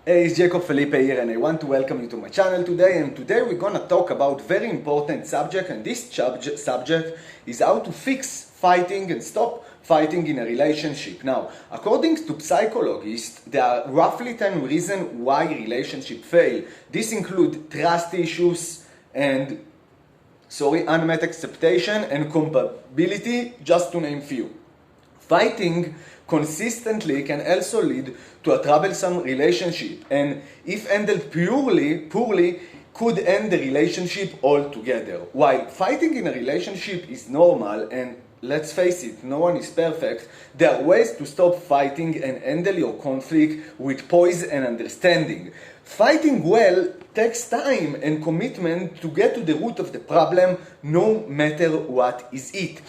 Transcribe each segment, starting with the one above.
Hey, it's Jacob Felipe here and I want to welcome you to my channel today, and today we're gonna talk about very important subject, and this subject is how to fix fighting and stop fighting in a relationship. Now, according to psychologists, there are roughly 10 reasons why relationships fail. This include trust issues and unmet expectation and compatibility, just to name few. Fighting consistently can also lead to a troublesome relationship, and if handled poorly, could end the relationship altogether. While fighting in a relationship is normal, and let's face it, no one is perfect, there are ways to stop fighting and handle your conflict with poise and understanding. Fighting well takes time and commitment to get to the root of the problem, no matter what is it.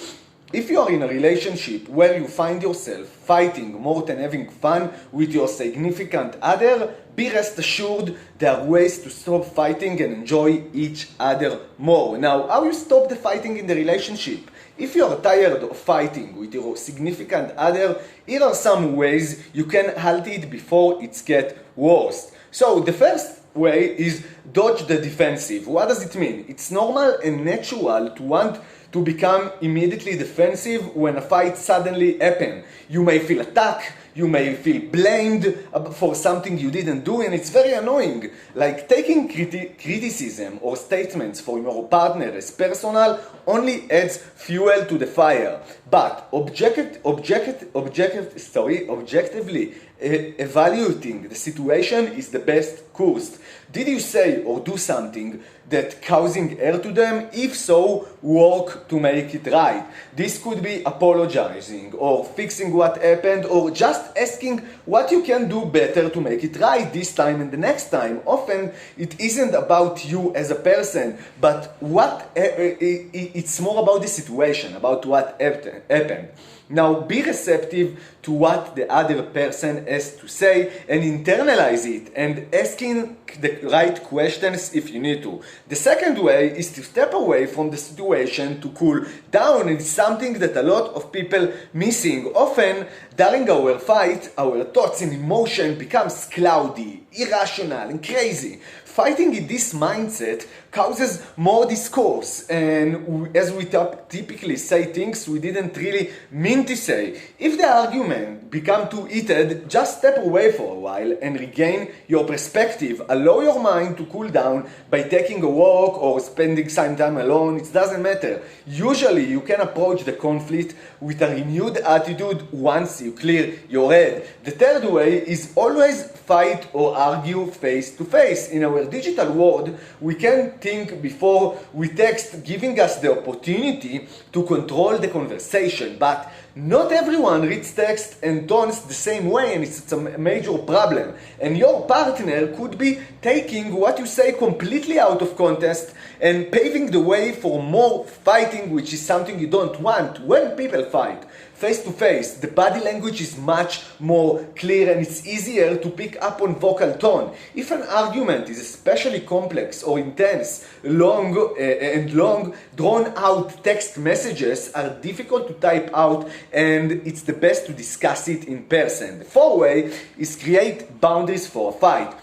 If you are in a relationship where you find yourself fighting more than having fun with your significant other, be rest assured there are ways to stop fighting and enjoy each other more. Now, how you stop the fighting in the relationship? If you are tired of fighting with your significant other, here are some ways you can halt it before it gets worse. So the first way is dodge the defensive. What does it mean? It's normal and natural to want to become immediately defensive when a fight suddenly happens. You may feel attacked, you may feel blamed for something you didn't do, and it's very annoying. Like taking criticism or statements from your partner as personal only adds fuel to the fire. But objectively evaluating the situation is the best course. Did you say or do something that causing hurt to them? If so, work to make it right. This could be apologizing or fixing what happened, or just asking what you can do better to make it right this time and the next time. Often it isn't about you as a person, but it's more about the situation, about what happened. Now, be receptive to what the other person has to say and internalize it, and asking the right questions if you need to. The second way is to step away from the situation to cool down. It's something that a lot of people missing. Often, during our fight, our thoughts and emotion becomes cloudy, irrational, and crazy. Fighting in this mindset causes more discourse, and as we typically say things we didn't really mean to say. If the argument becomes too heated, just step away for a while and regain your perspective. Allow your mind to cool down by taking a walk or spending some time alone. It doesn't matter. Usually you can approach the conflict with a renewed attitude once you clear your head. The third way is always fight or argue face to face. In our digital world, we can think before we text, giving us the opportunity to control the conversation, but not everyone reads text and tones the same way, and it's a major problem. And your partner could be taking what you say completely out of context and paving the way for more fighting, which is something you don't want. When people fight face to face, the body language is much more clear and it's easier to pick up on vocal tone. If an argument is especially complex or intense, long drawn out text messages are difficult to type out, and it's the best to discuss it in person. The fourth way is create boundaries for a fight.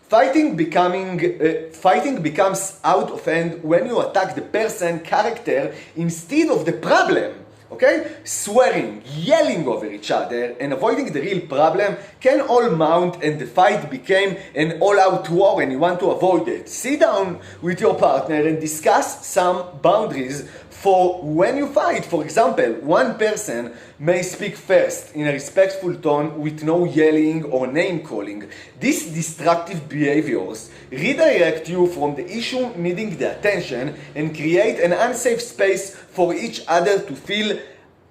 Fighting becomes out of hand when you attack the person's character instead of the problem. Okay? Swearing, yelling over each other, and avoiding the real problem can all mount, and the fight became an all-out war, and you want to avoid it. Sit down with your partner and discuss some boundaries for when you fight. For example, one person may speak first in a respectful tone with no yelling or name calling. These destructive behaviors redirect you from the issue needing the attention and create an unsafe space for each other to feel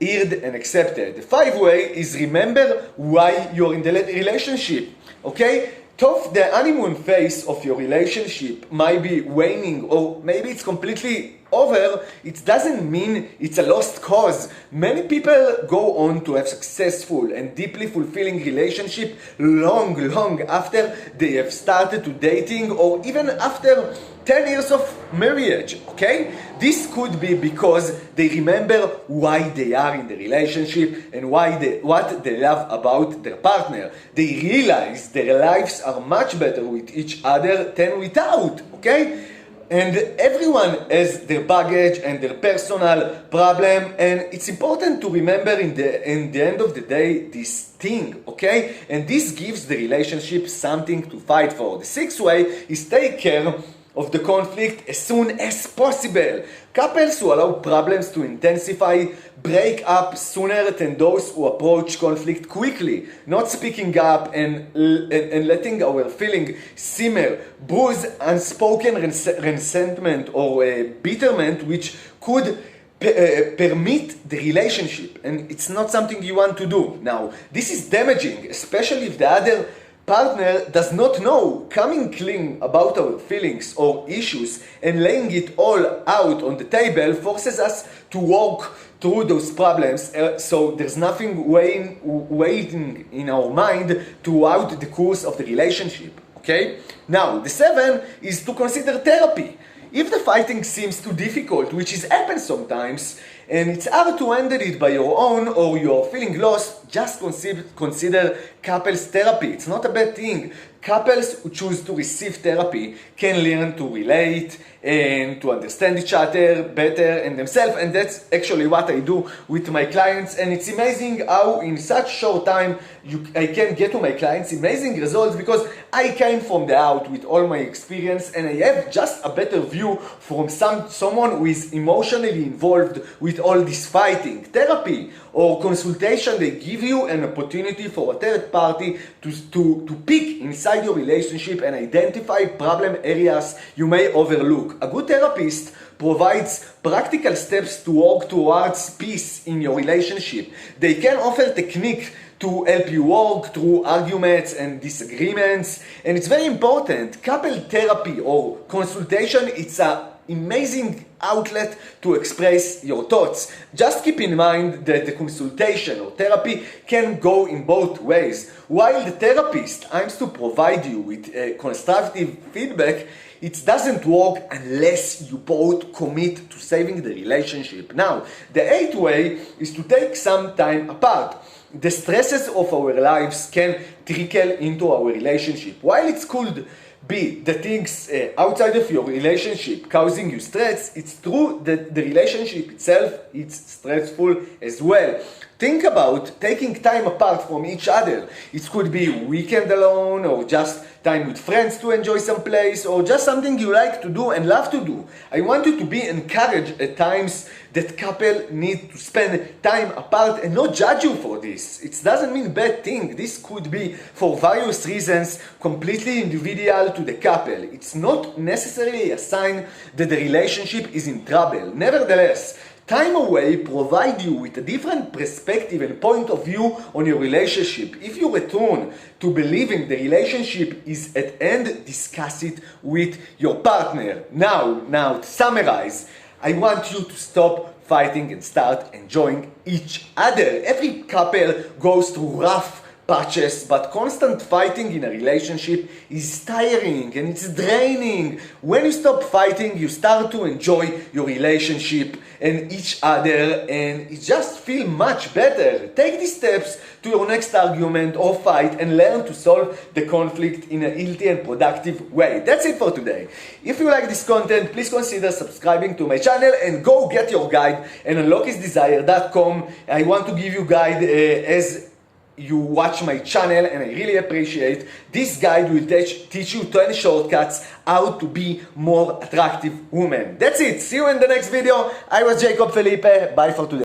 heard and accepted. The fifth way is remember why you're in the relationship. Okay? The honeymoon phase of your relationship might be waning, or maybe it's completely over, it doesn't mean it's a lost cause. Many people go on to have successful and deeply fulfilling relationship long after they have started to dating, or even after 10 years of marriage, okay? This could be because they remember why they are in the relationship and what they love about their partner. They realize their lives are much better with each other than without, okay? And everyone has their baggage and their personal problem, and it's important to remember in the end of the day this thing, okay? And this gives the relationship something to fight for. The sixth way is take care of the conflict as soon as possible. Couples who allow problems to intensify break up sooner than those who approach conflict quickly, not speaking up and letting our feeling simmer, bruise unspoken resentment or bitterment, which could permit the relationship, and it's not something you want to do. Now, this is damaging, especially if the other partner does not know. Coming clean about our feelings or issues and laying it all out on the table forces us to walk through those problems, so there's nothing waiting in our mind throughout the course of the relationship, okay? Now, the seven is to consider therapy. If the fighting seems too difficult, which is happens sometimes, and it's hard to handle it by your own, or you're feeling lost, just consider couples therapy. It's not a bad thing. Couples who choose to receive therapy can learn to relate and to understand each other better and themselves, and that's actually what I do with my clients. And it's amazing how in such short time I can get to my clients amazing results, because I came from the out with all my experience, and I have just a better view from someone who is emotionally involved with all this fighting. Therapy or consultation, they give you an opportunity for a third party to peek inside your relationship and identify problem areas you may overlook. A good therapist provides practical steps to work towards peace in your relationship. They can offer techniques to help you work through arguments and disagreements, and it's very important. Couple therapy or consultation, it's an amazing outlet to express your thoughts. Just keep in mind that the consultation or therapy can go in both ways. While the therapist aims to provide you with constructive feedback, it doesn't work unless you both commit to saving the relationship. Now, the eighth way is to take some time apart. The stresses of our lives can trickle into our relationship. While it could be the things outside of your relationship causing you stress, it's true that the relationship itself is stressful as well. Think about taking time apart from each other. It could be a weekend alone, or just time with friends to enjoy some place, or just something you like to do and love to do. I want you to be encouraged at times that couple need to spend time apart and not judge you for this. It doesn't mean bad thing. This could be for various reasons completely individual to the couple. It's not necessarily a sign that the relationship is in trouble. Nevertheless, time away provides you with a different perspective and point of view on your relationship. If you return to believing the relationship is at end, discuss it with your partner. Now to summarize, I want you to stop fighting and start enjoying each other. Every couple goes through rough patches, but constant fighting in a relationship is tiring and it's draining. When you stop fighting, you start to enjoy your relationship and each other, and it just feels much better. Take these steps to your next argument or fight and learn to solve the conflict in a healthy and productive way. That's it for today. If you like this content, please consider subscribing to my channel and go get your guide and unlockhisdesire.com. I want to give you guide as you watch my channel, and I really appreciate. This guide will teach you 20 shortcuts how to be more attractive woman. That's it. See you in the next video. I was Jacob Felipe. Bye for today.